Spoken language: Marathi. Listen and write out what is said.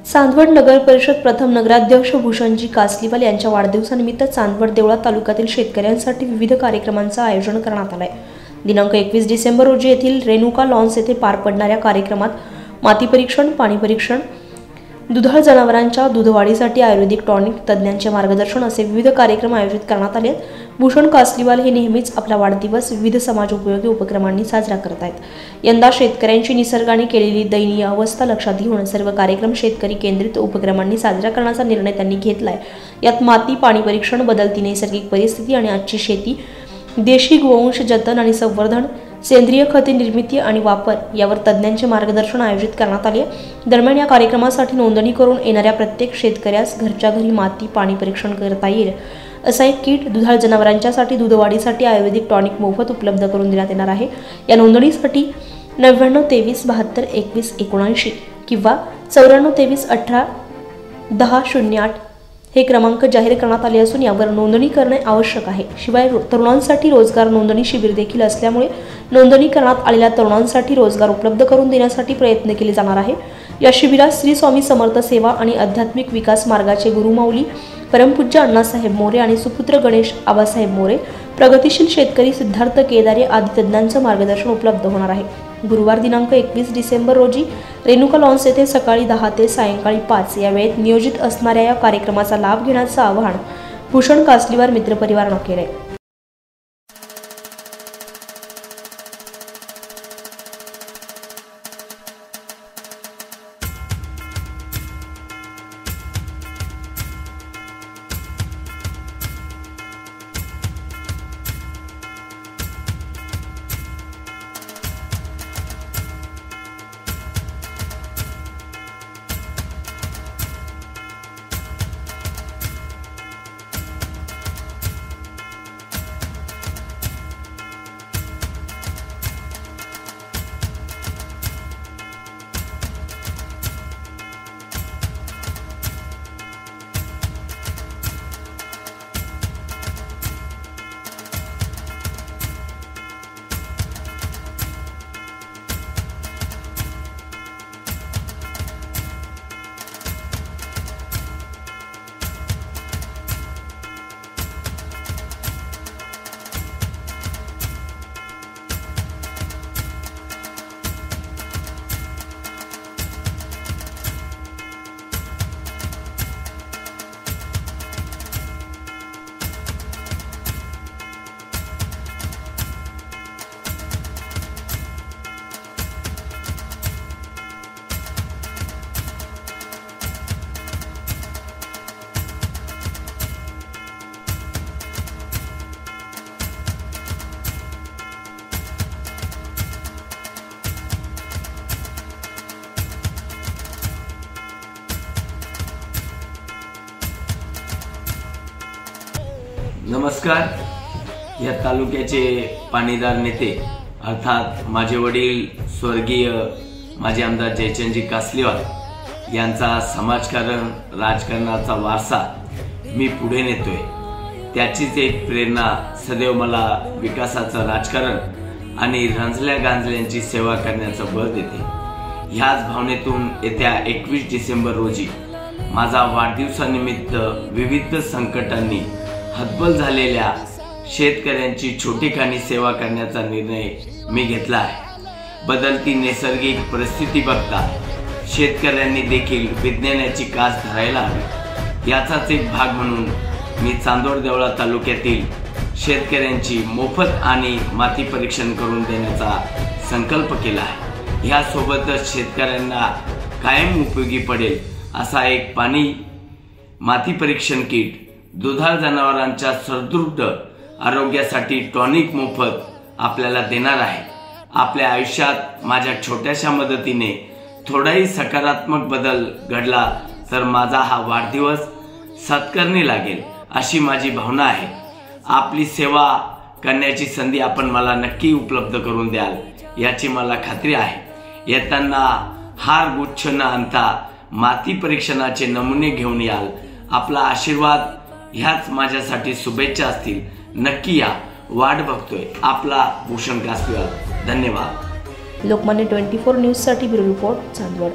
चांदवड नगर परिषद प्रथम नगराध्यक्ष भूषणजी कासलीवाल यांच्या वाढदिवसानिमित्त चांदवड देवळा तालुक्यातील शेतकऱ्यांसाठी विविध कार्यक्रमांचे आयोजन करण्यात आले आहे। दिनांक 21 डिसेंबर रोजी येथील रेणुका लॉन्स येथे पार पडणाऱ्या कार्यक्रमात माती परीक्षण, पाणी परीक्षण, दुधाळ जनावरांच्या दूधवाढीसाठी आयुर्वेदिक टॉनिक, तज्ञांचे मार्गदर्शन असे विविध कार्यक्रम आयोजित करण्यात आले आहेत। भूषण कासलीवाल हे नेहमीच आपला वाढदिवस विविध समाज उपयोगी उपक्रमांनी साजरा करत आहेत। यंदा शेतकऱ्यांची निसर्गाने केलेली दयनीय अवस्था लक्षात घेऊन सर्व कार्यक्रम शेतकरी केंद्रित उपक्रमांनी साजरा करण्याचा निर्णय त्यांनी घेतलाय। यात माती, पाणी परीक्षण, बदलती नैसर्गिक परिस्थिती आणि आजची शेती, देशी गोवंश जतन आणि संवर्धन, सेंद्रिय खते निर्मिती आणि वापर यावर तज्ञांचे मार्गदर्शन आयोजित करण्यात आले। दरम्यान या कार्यक्रमासाठी नोंदणी करून येणाऱ्या प्रत्येक शेतकऱ्यास घरच्या घरी माती, पाणी परीक्षण करता येईल असा एक किट, दुधाळ जनावरांच्यासाठी दूधवाढीसाठी आयुर्वेदिक टॉनिक मोफत उपलब्ध करून देण्यात येणार आहे। या नोंदणीसाठी 99 23 72 21 79 किंवा 94 23 18 10 08 हे क्रमांक जाहीर करण्यात आले असून यावर नोंदणी करणे आवश्यक आहे। शिवाय तरुणांसाठी रोजगार नोंदणी शिबिर देखील असल्यामुळे नोंदणी करण्यात आलेल्या तरुणांसाठी रोजगार उपलब्ध करून देण्यासाठी प्रयत्न केले जाणार आहे। या शिबिरात श्री स्वामी समर्थ सेवा आणि आध्यात्मिक विकास मार्गाचे गुरुमाऊली परमपूज्य अण्णासाहेब मोरे आणि सुपुत्र गणेश आबासाहेब मोरे, प्रगतिशील शेतकरी सिद्धार्थ केदारे आदी तज्ञांचे मार्गदर्शन उपलब्ध होणार आहे। गुरुवार दिनांक 21 डिसेंबर रोजी रेणुका लॉन्स येथे सकाळी 10 ते सायंकाळी 5 या वेळेत नियोजित असणाऱ्या या कार्यक्रमाचा लाभ घेण्याचे आवाहन भूषण कासलीवाल मित्रपरिवाराने केले। नमस्कार। या तालुक्याचे पाणीदार नेते अर्थात माझे वडील स्वर्गीय माजी आमदार जयचंदजी कासलीवाल यांचा समाजकारण, राजकारणाचा वारसा मी पुढे नेतोय। त्याचीच एक प्रेरणा सदैव मला विकासाचं राजकारण आणि रंजल्या गांजल्यांची सेवा करण्याचं बळ देते। ह्याच भावनेतून येत्या 21 डिसेंबर रोजी माझा वाढदिवसानिमित्त विविध संकटांनी हतबल झालेल्या शेतकऱ्यांची छोटीखानी सेवा करण्याचा निर्णय मी घेतला आहे। बदलती नैसर्गिक परिस्थिती बघता शेतकऱ्यांनी देखील विज्ञानाची कास धरायला हवी। याचाच एक भाग म्हणून मी चांदवड देवळा तालुक्यातील शेतकऱ्यांची मोफत आणि माती परीक्षण करून देण्याचा संकल्प केला आहे। यासोबतच शेतकऱ्यांना कायम उपयोगी पडेल असा एक पाणी माती परीक्षण किट, दुधाळ जनावरांच्या सदृढ आरोग्यासाठी टॉनिक मोफत आपल्याला देणार आहे। आपल्या आयुष्यात माझ्या छोट्याशा मदतीने थोडाही सकारात्मक बदल घडला तर माझा हा वाढदिवस सत्कारणी लागेल अशी माझी भावना आहे। आपली सेवा करण्याची संधी आपण मला नक्की उपलब्ध करून द्याल याची मला खात्री आहे। येताना हार गुच्छ न आणता माती परीक्षणाचे नमुने घेऊन याल। आपला आशीर्वाद ह्याच माझ्यासाठी शुभेच्छा असतील। नक्की या, वाट बघतोय। आपला भूषण कासलीवाल। धन्यवाद। लोकमान्य 24 न्यूज साठी ब्युरो रिपोर्ट, चांदवड।